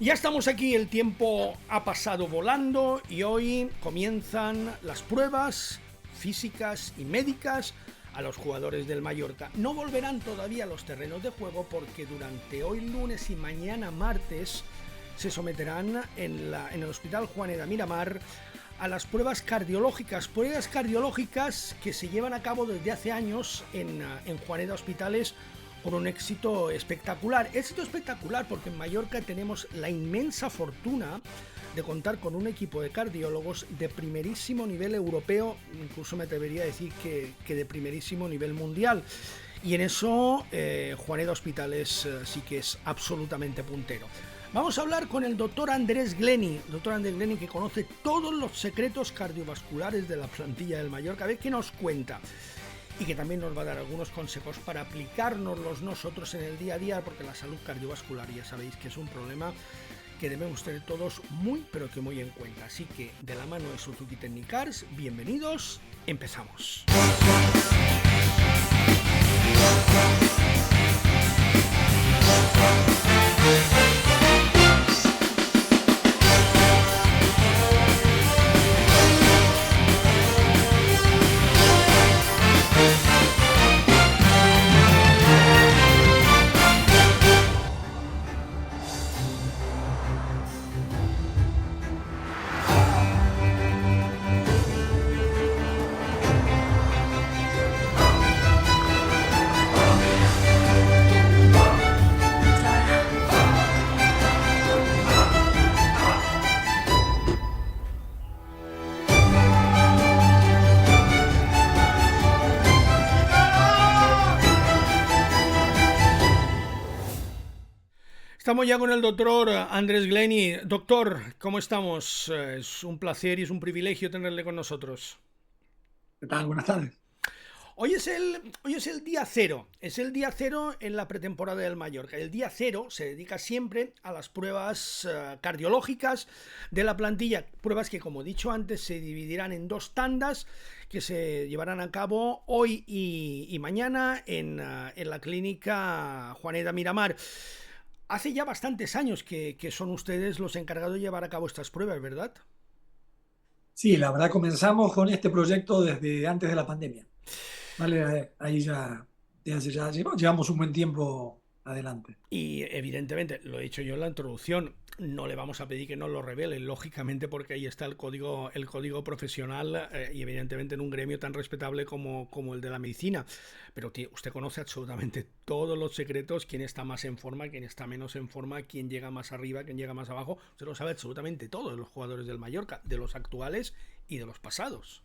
Ya estamos aquí, el tiempo ha pasado volando y hoy comienzan las pruebas físicas y médicas a los jugadores del Mallorca. No volverán todavía a los terrenos de juego porque durante hoy lunes y mañana martes se someterán en el Hospital Juaneda Miramar a las pruebas cardiológicas que se llevan a cabo desde hace años en Juaneda Hospitales con un éxito espectacular. Éxito espectacular porque en Mallorca tenemos la inmensa fortuna de contar con un equipo de cardiólogos de primerísimo nivel europeo, incluso me atrevería a decir que de primerísimo nivel mundial. Y en eso Juaneda Hospitales sí que es absolutamente puntero. Vamos a hablar con el doctor Andrés Gleni, que conoce todos los secretos cardiovasculares de la plantilla del Mallorca. A ver qué nos cuenta. Y que también nos va a dar algunos consejos para aplicárnoslos nosotros en el día a día, porque la salud cardiovascular ya sabéis que es un problema que debemos tener todos muy, pero que muy en cuenta. Así que de la mano de Suzuki Technicars, bienvenidos, empezamos. Estamos ya con el doctor Andrés Gleni. Doctor, ¿cómo estamos? Es un placer y es un privilegio tenerle con nosotros. ¿Qué tal? Buenas tardes. Hoy es el día cero, es el día cero en la pretemporada del Mallorca. El día cero se dedica siempre a las pruebas cardiológicas de la plantilla, pruebas que, como he dicho antes, se dividirán en dos tandas que se llevarán a cabo hoy y mañana en la clínica Juaneda Miramar. Hace ya bastantes años que son ustedes los encargados de llevar a cabo estas pruebas, ¿verdad? Sí, la verdad comenzamos con este proyecto desde antes de la pandemia. Vale, ahí ya llevamos un buen tiempo adelante. Y evidentemente, lo he dicho yo en la introducción, no le vamos a pedir que nos lo revele, lógicamente, porque ahí está el código profesional y evidentemente en un gremio tan respetable como el de la medicina. Pero usted conoce absolutamente todos los secretos, quién está más en forma, quién está menos en forma, quién llega más arriba, quién llega más abajo. Usted lo sabe absolutamente todo de los jugadores del Mallorca, de los actuales y de los pasados.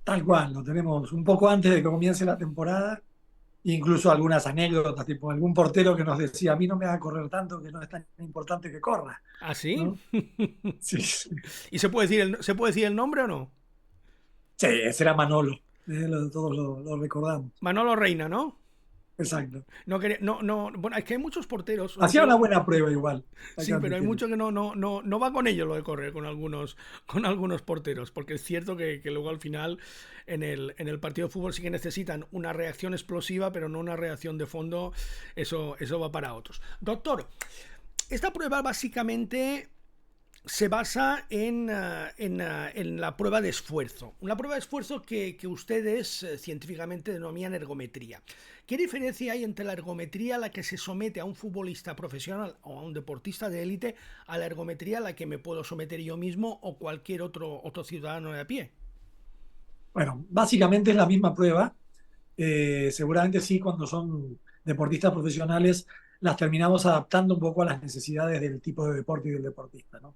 Tal cual, lo tenemos un poco antes de que comience la temporada. Incluso algunas anécdotas, tipo algún portero que nos decía, a mí no me haga correr tanto, que no es tan importante que corra, ¿Ah, sí? ¿no? Sí, sí. ¿Y se puede decir el nombre o no? Sí, ese era Manolo. Todos lo recordamos. Manolo Reina, ¿no? Exacto. Bueno, es que hay muchos porteros, Hacía una buena prueba igual, hay que sí, pero hay admitirlo. mucho que no va con ello lo de correr con algunos porteros, porque es cierto que luego al final en el partido de fútbol sí que necesitan una reacción explosiva, pero no una reacción de fondo, eso va para otros. Doctor, esta prueba básicamente se basa en la prueba de esfuerzo. Una prueba de esfuerzo que ustedes científicamente denominan ergometría. ¿Qué diferencia hay entre la ergometría a la que se somete a un futbolista profesional o a un deportista de élite a la ergometría a la que me puedo someter yo mismo o cualquier otro ciudadano de a pie? Bueno, básicamente es la misma prueba. Seguramente sí, cuando son deportistas profesionales, las terminamos adaptando un poco a las necesidades del tipo de deporte y del deportista, ¿no?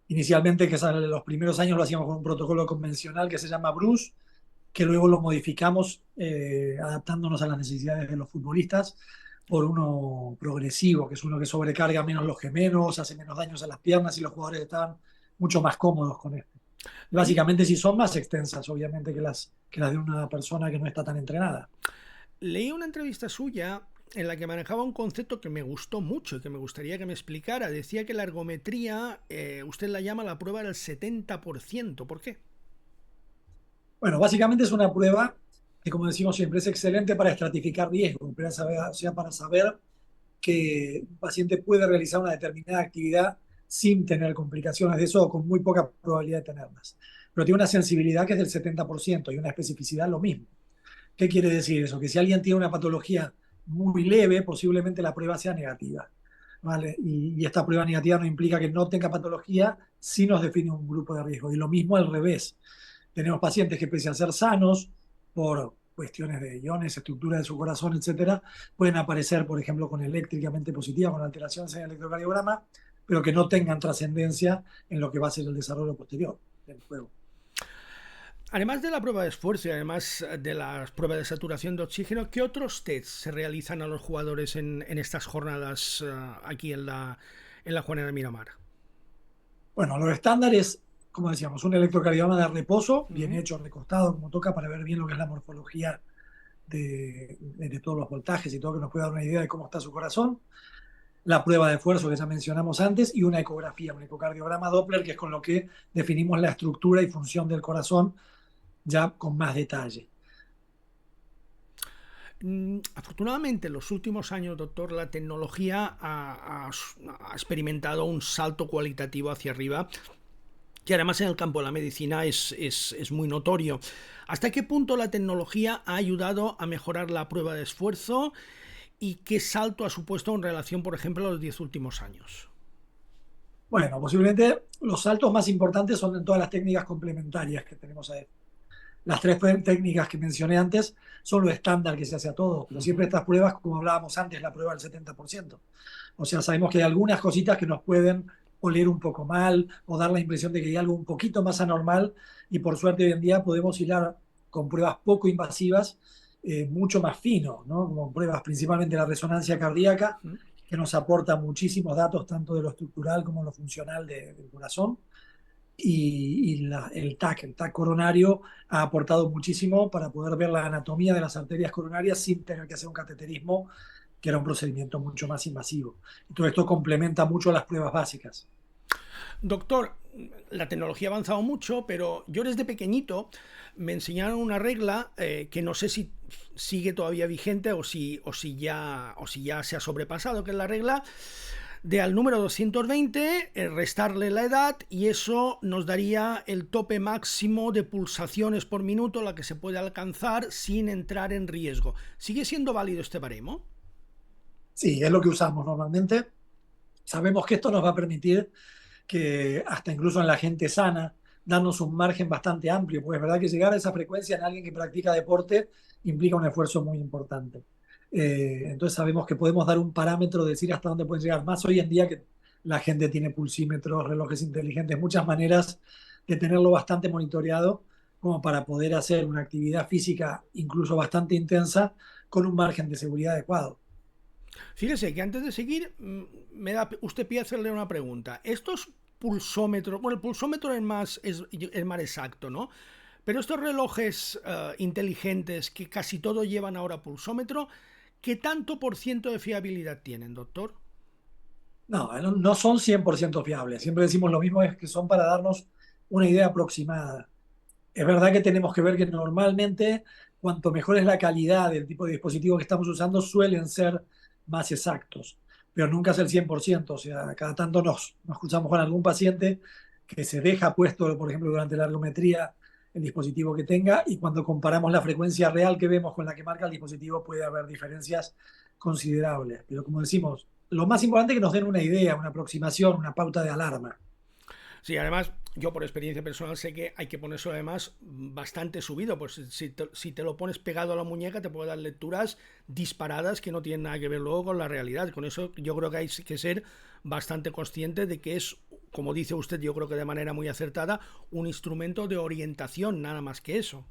Inicialmente, que los primeros años lo hacíamos con un protocolo convencional que se llama Bruce, que luego lo modificamos adaptándonos a las necesidades de los futbolistas por uno progresivo, que es uno que sobrecarga menos los gemelos, hace menos daños a las piernas y los jugadores estaban mucho más cómodos con esto. Leí, Básicamente sí son más extensas, obviamente, que las de una persona que no está tan entrenada. leí una entrevista suya en la que manejaba un concepto que me gustó mucho y que me gustaría que me explicara. Decía que la ergometría, usted la llama la prueba del 70%. ¿Por qué? Bueno, básicamente es una prueba que, como decimos siempre, es excelente para estratificar riesgo, o sea, para saber que un paciente puede realizar una determinada actividad sin tener complicaciones de eso o con muy poca probabilidad de tenerlas. Pero tiene una sensibilidad que es del 70% y una especificidad lo mismo. ¿Qué quiere decir eso? Que si alguien tiene una patología muy leve, posiblemente la prueba sea negativa. ¿Vale? Y esta prueba negativa no implica que no tenga patología, sí nos define un grupo de riesgo. Y lo mismo al revés. Tenemos pacientes que pese a ser sanos, por cuestiones de iones, estructura de su corazón, etcétera, pueden aparecer, por ejemplo, con eléctricamente positiva, con alteraciones en el electrocardiograma, pero que no tengan trascendencia en lo que va a ser el desarrollo posterior del juego. Además de la prueba de esfuerzo y además de las pruebas de saturación de oxígeno, ¿qué otros tests se realizan a los jugadores en estas jornadas aquí en la Juana de Miramar? Bueno, los estándares, como decíamos, un electrocardiograma de reposo, bien hecho, recostado, como toca, para ver bien lo que es la morfología de todos los voltajes y todo, que nos pueda dar una idea de cómo está su corazón. La prueba de esfuerzo que ya mencionamos antes y una ecografía, un ecocardiograma Doppler, que es con lo que definimos la estructura y función del corazón ya con más detalle. Afortunadamente, en los últimos años, doctor, la tecnología ha experimentado un salto cualitativo hacia arriba, que además en el campo de la medicina es muy notorio. ¿Hasta qué punto la tecnología ha ayudado a mejorar la prueba de esfuerzo y qué salto ha supuesto en relación, por ejemplo, a los 10 últimos años? Bueno, posiblemente los saltos más importantes son en todas las técnicas complementarias que tenemos ahí. Las tres técnicas que mencioné antes son lo estándar que se hace a todos, pero siempre estas pruebas, como hablábamos antes, la prueba del 70%. O sea, sabemos que hay algunas cositas que nos pueden oler un poco mal o dar la impresión de que hay algo un poquito más anormal y por suerte hoy en día podemos hilar con pruebas poco invasivas, mucho más fino, ¿no? Como pruebas principalmente la resonancia cardíaca, que nos aporta muchísimos datos tanto de lo estructural como lo funcional del corazón. El TAC coronario ha aportado muchísimo para poder ver la anatomía de las arterias coronarias sin tener que hacer un cateterismo, que era un procedimiento mucho más invasivo. Y todo esto complementa mucho las pruebas básicas. Doctor, la tecnología ha avanzado mucho, pero yo desde pequeñito me enseñaron una regla que no sé si sigue todavía vigente o si ya se ha sobrepasado, que es la regla de al número 220 restarle la edad y eso nos daría el tope máximo de pulsaciones por minuto la que se puede alcanzar sin entrar en riesgo. ¿Sigue siendo válido este baremo? Sí, es lo que usamos normalmente. Sabemos que esto nos va a permitir que hasta incluso en la gente sana, darnos un margen bastante amplio, porque es verdad que llegar a esa frecuencia en alguien que practica deporte implica un esfuerzo muy importante. Entonces sabemos que podemos dar un parámetro, decir hasta dónde pueden llegar. Más hoy en día que la gente tiene pulsímetros, relojes inteligentes, muchas maneras de tenerlo bastante monitoreado como para poder hacer una actividad física incluso bastante intensa con un margen de seguridad adecuado. Fíjese que antes de seguir, me da usted pie a hacerle una pregunta. Estos pulsómetros, bueno, el pulsómetro es más exacto, ¿no? Pero estos relojes inteligentes que casi todo llevan ahora pulsómetro, ¿qué tanto por ciento de fiabilidad tienen, doctor? No son 100% fiables. Siempre decimos lo mismo, es que son para darnos una idea aproximada. Es verdad que tenemos que ver que normalmente cuanto mejor es la calidad del tipo de dispositivo que estamos usando, suelen ser más exactos, pero nunca es el 100%. O sea, cada tanto nos cruzamos con algún paciente que se deja puesto, por ejemplo, durante la ergometría, el dispositivo que tenga, y cuando comparamos la frecuencia real que vemos con la que marca el dispositivo puede haber diferencias considerables. Pero como decimos, lo más importante es que nos den una idea, una aproximación, una pauta de alarma. Sí, además, yo por experiencia personal sé que hay que ponerse además bastante subido, pues si te lo pones pegado a la muñeca te puede dar lecturas disparadas que no tienen nada que ver luego con la realidad. Con eso yo creo que hay que ser bastante consciente de que es, como dice usted, yo creo que de manera muy acertada, un instrumento de orientación, nada más que eso.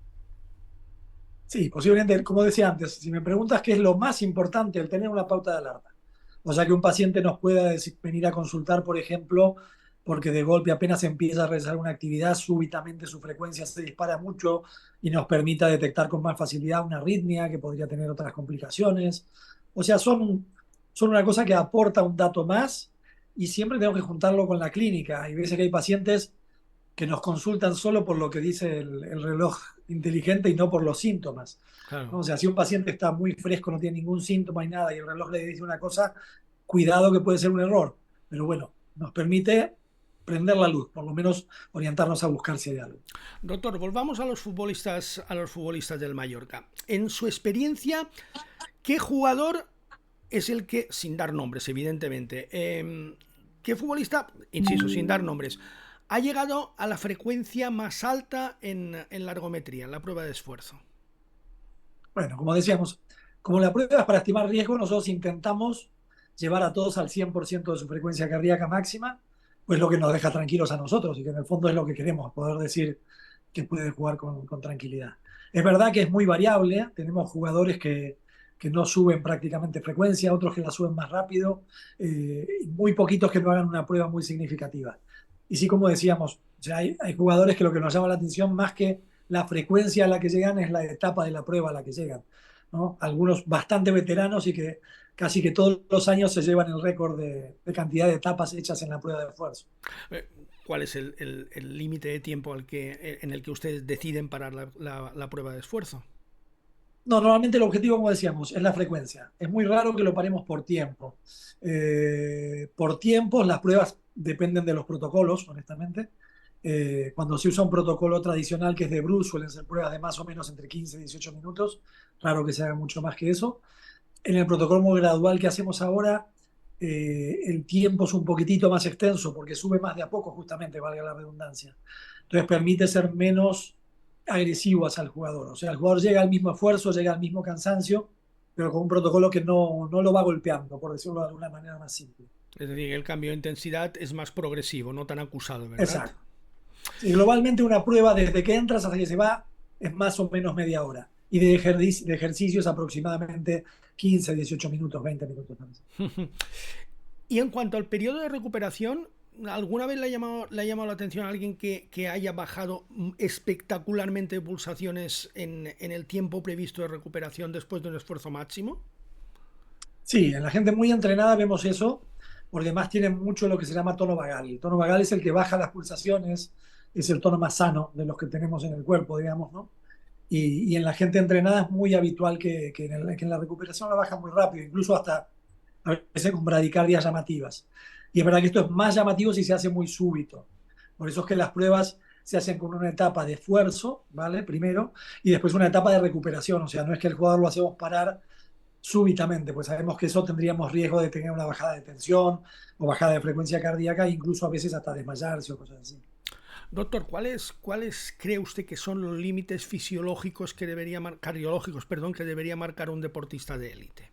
Sí, posiblemente, como decía antes, si me preguntas qué es lo más importante, el tener una pauta de alarma. O sea, que un paciente nos pueda venir a consultar, por ejemplo, porque de golpe apenas empieza a realizar una actividad, súbitamente su frecuencia se dispara mucho y nos permita detectar con más facilidad una arritmia que podría tener otras complicaciones. O sea, son una cosa que aporta un dato más y siempre tenemos que juntarlo con la clínica. Hay veces que hay pacientes que nos consultan solo por lo que dice el reloj inteligente y no por los síntomas. Claro. ¿No? O sea, si un paciente está muy fresco, no tiene ningún síntoma y nada, y el reloj le dice una cosa, cuidado que puede ser un error. Pero bueno, nos permite prender la luz, por lo menos orientarnos a buscar si hay algo. Doctor, volvamos a los futbolistas del Mallorca. En su experiencia, ¿qué jugador es el que, sin dar nombres, evidentemente, qué futbolista, insisto, sin dar nombres, ha llegado a la frecuencia más alta en largometría, en la prueba de esfuerzo? Bueno, como decíamos, como la prueba es para estimar riesgo, nosotros intentamos llevar a todos al 100% de su frecuencia cardíaca máxima, pues lo que nos deja tranquilos a nosotros y que en el fondo es lo que queremos, poder decir que puede jugar con tranquilidad. Es verdad que es muy variable, tenemos jugadores que no suben prácticamente frecuencia, otros que la suben más rápido, muy poquitos que no hagan una prueba muy significativa. Y sí, como decíamos, o sea, hay jugadores que lo que nos llama la atención más que la frecuencia a la que llegan es la etapa de la prueba a la que llegan, ¿no? Algunos bastante veteranos y que casi que todos los años se llevan el récord de cantidad de etapas hechas en la prueba de esfuerzo. ¿Cuál es el límite de tiempo en el que ustedes deciden parar la prueba de esfuerzo? No, normalmente el objetivo, como decíamos, es la frecuencia. Es muy raro que lo paremos por tiempo. Por tiempos, las pruebas dependen de los protocolos, honestamente. Cuando se usa un protocolo tradicional que es de Bruce, suelen ser pruebas de más o menos entre 15 y 18 minutos. Raro que se haga mucho más que eso. En el protocolo gradual que hacemos ahora, el tiempo es un poquitito más extenso porque sube más de a poco, justamente, valga la redundancia. Entonces permite ser menos agresivas al jugador. O sea, el jugador llega al mismo esfuerzo, llega al mismo cansancio, pero con un protocolo que no lo va golpeando, por decirlo de alguna manera más simple. Es decir, el cambio de intensidad es más progresivo, no tan acusado, ¿verdad? Exacto. Sí, globalmente una prueba desde que entras hasta que se va es más o menos media hora. Y de ejercicios aproximadamente 15, 18 minutos, 20 minutos también. Y en cuanto al periodo de recuperación, ¿alguna vez le ha llamado la atención a alguien que haya bajado espectacularmente pulsaciones en el tiempo previsto de recuperación después de un esfuerzo máximo? Sí, en la gente muy entrenada vemos eso, porque además tienen mucho lo que se llama tono vagal. El tono vagal es el que baja las pulsaciones, es el tono más sano de los que tenemos en el cuerpo, digamos, ¿no? Y en la gente entrenada es muy habitual que en la recuperación la baja muy rápido, incluso hasta a veces con bradicardias llamativas. Y es verdad que esto es más llamativo si se hace muy súbito. Por eso es que las pruebas se hacen con una etapa de esfuerzo, ¿vale? Primero, y después una etapa de recuperación. O sea, no es que el jugador lo hacemos parar súbitamente, pues sabemos que eso tendríamos riesgo de tener una bajada de tensión o bajada de frecuencia cardíaca, incluso a veces hasta desmayarse o cosas así. Doctor, ¿cuáles cree usted que son los límites fisiológicos que cardiológicos, perdón, que debería marcar un deportista de élite?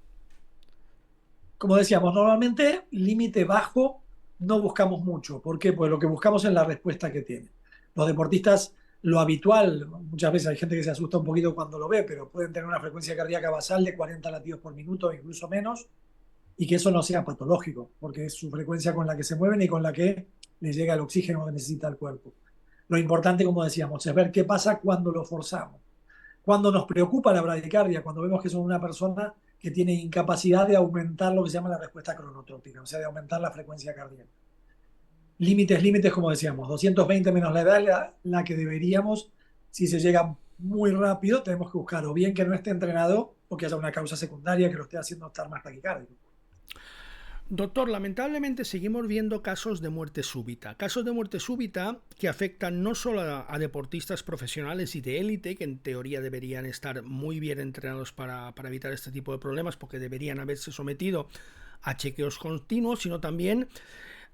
Como decíamos, normalmente límite bajo no buscamos mucho. ¿Por qué? Pues lo que buscamos es la respuesta que tiene. Los deportistas, lo habitual, muchas veces hay gente que se asusta un poquito cuando lo ve, pero pueden tener una frecuencia cardíaca basal de 40 latidos por minuto, incluso menos, y que eso no sea patológico, porque es su frecuencia con la que se mueven y con la que les llega el oxígeno que necesita el cuerpo. Lo importante, como decíamos, es ver qué pasa cuando lo forzamos. Cuando nos preocupa la bradicardia, cuando vemos que son una persona que tiene incapacidad de aumentar lo que se llama la respuesta cronotrópica, o sea, de aumentar la frecuencia cardíaca. Límites, como decíamos, 220 menos la edad, la que deberíamos, si se llega muy rápido, tenemos que buscar o bien que no esté entrenado o que haya una causa secundaria que lo esté haciendo estar más taquicárdico. Doctor, lamentablemente seguimos viendo casos de muerte súbita que afectan no solo a deportistas profesionales y de élite, que en teoría deberían estar muy bien entrenados para evitar este tipo de problemas, porque deberían haberse sometido a chequeos continuos, sino también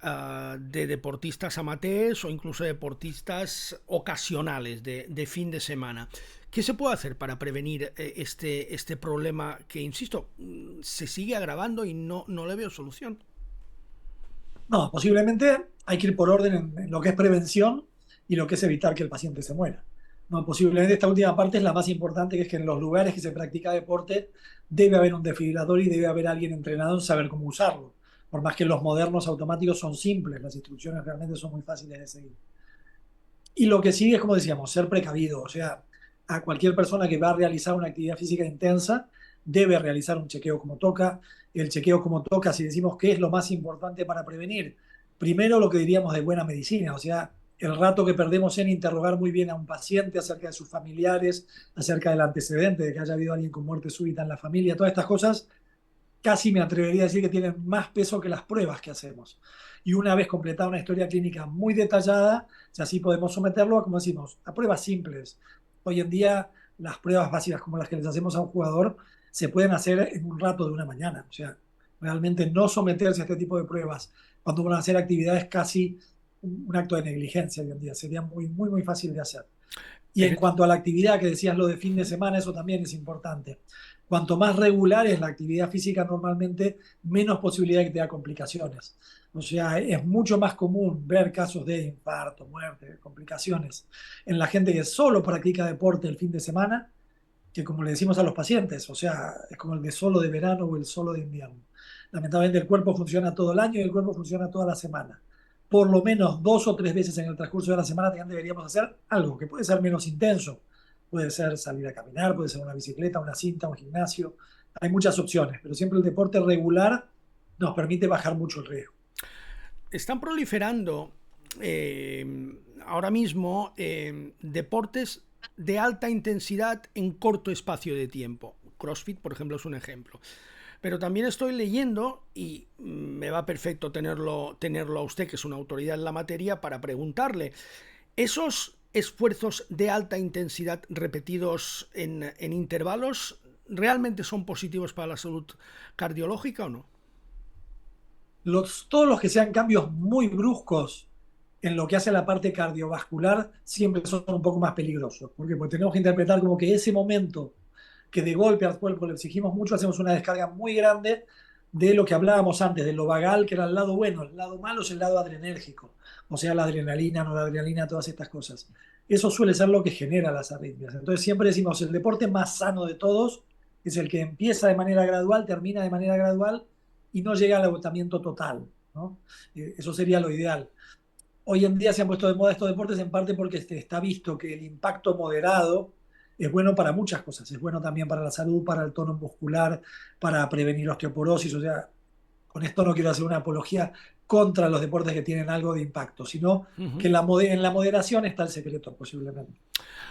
de deportistas amateurs o incluso deportistas ocasionales de fin de semana. ¿Qué se puede hacer para prevenir este problema que, insisto, se sigue agravando y no le veo solución? No, posiblemente hay que ir por orden en lo que es prevención y lo que es evitar que el paciente se muera. No, posiblemente esta última parte es la más importante, que es que en los lugares que se practica deporte debe haber un desfibrilador y debe haber alguien entrenado en saber cómo usarlo. Por más que los modernos automáticos son simples, las instrucciones realmente son muy fáciles de seguir. Y lo que sigue es, como decíamos, ser precavido. O sea, a cualquier persona que va a realizar una actividad física intensa debe realizar un chequeo como toca. El chequeo como toca, si decimos qué es lo más importante para prevenir, primero lo que diríamos de buena medicina, o sea, el rato que perdemos en interrogar muy bien a un paciente acerca de sus familiares, acerca del antecedente de que haya habido alguien con muerte súbita en la familia, todas estas cosas casi me atrevería a decir que tienen más peso que las pruebas que hacemos. Y una vez completada una historia clínica muy detallada, ya sí podemos someterlo a, como decimos, a pruebas simples. Hoy en día, las pruebas básicas como las que les hacemos a un jugador se pueden hacer en un rato de una mañana. O sea, realmente no someterse a este tipo de pruebas cuando van a hacer actividades casi un acto de negligencia hoy en día. Sería muy, muy, muy fácil de hacer. Y en cuanto a la actividad que decías, lo de fin de semana, eso también es importante. Cuanto más regular es la actividad física, normalmente menos posibilidad de que tenga complicaciones. O sea, es mucho más común ver casos de infarto, muerte, complicaciones en la gente que solo practica deporte el fin de semana, que como le decimos a los pacientes, o sea, es como el de solo de verano o el solo de invierno. Lamentablemente el cuerpo funciona todo el año y el cuerpo funciona toda la semana. Por lo menos 2 o 3 veces en el transcurso de la semana deberíamos hacer algo que puede ser menos intenso. Puede ser salir a caminar, puede ser una bicicleta, una cinta, un gimnasio. Hay muchas opciones, pero siempre el deporte regular nos permite bajar mucho el riesgo. Están proliferando ahora mismo deportes de alta intensidad en corto espacio de tiempo. CrossFit, por ejemplo, es un ejemplo. Pero también estoy leyendo, y me va perfecto tenerlo a usted, que es una autoridad en la materia, para preguntarle, ¿esos esfuerzos de alta intensidad repetidos en intervalos realmente son positivos para la salud cardiológica o no? Todos los que sean cambios muy bruscos en lo que hace la parte cardiovascular siempre son un poco más peligrosos. ¿Por qué? Porque tenemos que interpretar como que ese momento que de golpe al cuerpo le exigimos mucho, hacemos una descarga muy grande de lo que hablábamos antes, de lo vagal, que era el lado bueno. El lado malo es el lado adrenérgico, o sea, la adrenalina, no la adrenalina, todas estas cosas. Eso suele ser lo que genera las arritmias. Entonces siempre decimos, el deporte más sano de todos es el que empieza de manera gradual, termina de manera gradual y no llega al agotamiento total, ¿no? Eso sería lo ideal. Hoy en día se han puesto de moda estos deportes en parte porque está visto que el impacto moderado es bueno para muchas cosas. Es bueno también para la salud, para el tono muscular, para prevenir osteoporosis. O sea, con esto no quiero hacer una apología contra los deportes que tienen algo de impacto, sino que en la moderación está el secreto, posiblemente.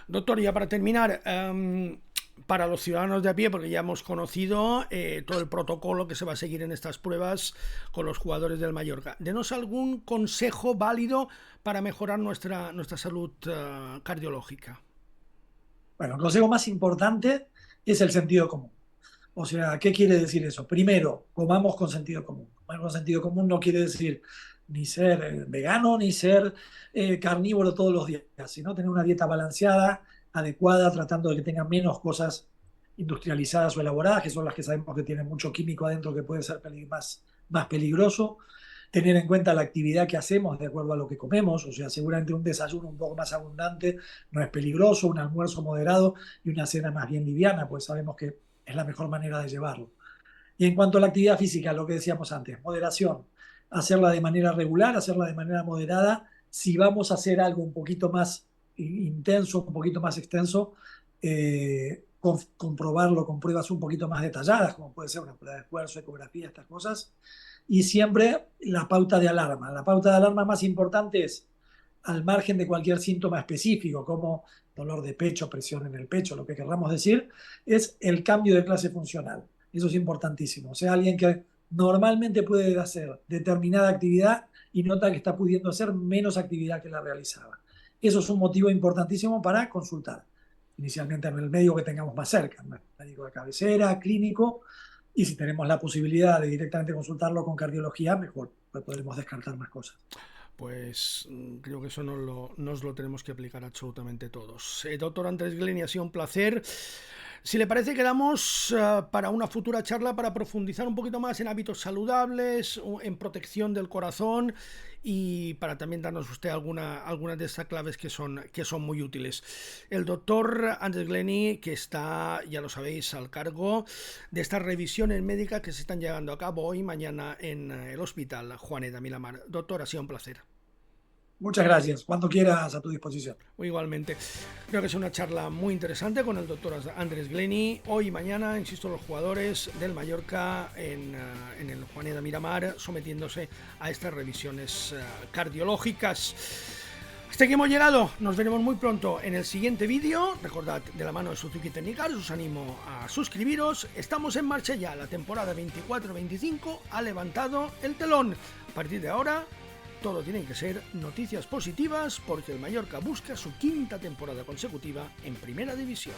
Doctor, ya para terminar, para los ciudadanos de a pie, porque ya hemos conocido todo el protocolo que se va a seguir en estas pruebas con los jugadores del Mallorca, denos algún consejo válido para mejorar nuestra salud cardiológica. Bueno, el consejo más importante es el sentido común. O sea, ¿qué quiere decir eso? Primero, comamos con sentido común. Comer con sentido común no quiere decir ni ser vegano ni ser carnívoro todos los días, sino tener una dieta balanceada, adecuada, tratando de que tenga menos cosas industrializadas o elaboradas, que son las que sabemos que tienen mucho químico adentro que puede ser más peligroso. Tener en cuenta la actividad que hacemos de acuerdo a lo que comemos, o sea, seguramente un desayuno un poco más abundante no es peligroso, un almuerzo moderado y una cena más bien liviana, pues sabemos que es la mejor manera de llevarlo. Y en cuanto a la actividad física, lo que decíamos antes, moderación, hacerla de manera regular, hacerla de manera moderada. Si vamos a hacer algo un poquito más intenso, un poquito más extenso, comprobarlo con pruebas un poquito más detalladas, como puede ser una prueba de esfuerzo, ecografía, estas cosas. Y siempre la pauta de alarma. La pauta de alarma más importante es, al margen de cualquier síntoma específico, como dolor de pecho, presión en el pecho, lo que querramos decir, es el cambio de clase funcional. Eso es importantísimo. O sea, alguien que normalmente puede hacer determinada actividad y nota que está pudiendo hacer menos actividad que la realizaba. Eso es un motivo importantísimo para consultar. Inicialmente en el médico que tengamos más cerca, médico de cabecera, clínico, y si tenemos la posibilidad de directamente consultarlo con cardiología, mejor, pues podremos descartar más cosas. Pues creo que eso nos lo tenemos que aplicar absolutamente todos. Doctor Andrés Glenny, ha sido un placer. Si le parece, quedamos para una futura charla para profundizar un poquito más en hábitos saludables, en protección del corazón y para también darnos usted algunas de estas claves que son muy útiles. El doctor Andrés Glenny, que está, ya lo sabéis, al cargo de estas revisiones médicas que se están llevando a cabo hoy y mañana en el Hospital Juaneta Milamar. Doctor, ha sido un placer. Muchas gracias. Cuando quieras, a tu disposición. Igualmente. Creo que es una charla muy interesante con el doctor Andrés Glenny. Hoy y mañana, insisto, los jugadores del Mallorca en el Juaneta Miramar sometiéndose a estas revisiones cardiológicas. Hasta aquí hemos llegado, nos veremos muy pronto en el siguiente vídeo. Recordad, de la mano de Suzuki Technicar, os animo a suscribiros. Estamos en marcha ya, la temporada 24-25 ha levantado el telón. A partir de ahora, todo tiene que ser noticias positivas porque el Mallorca busca su 5ª temporada consecutiva en Primera División.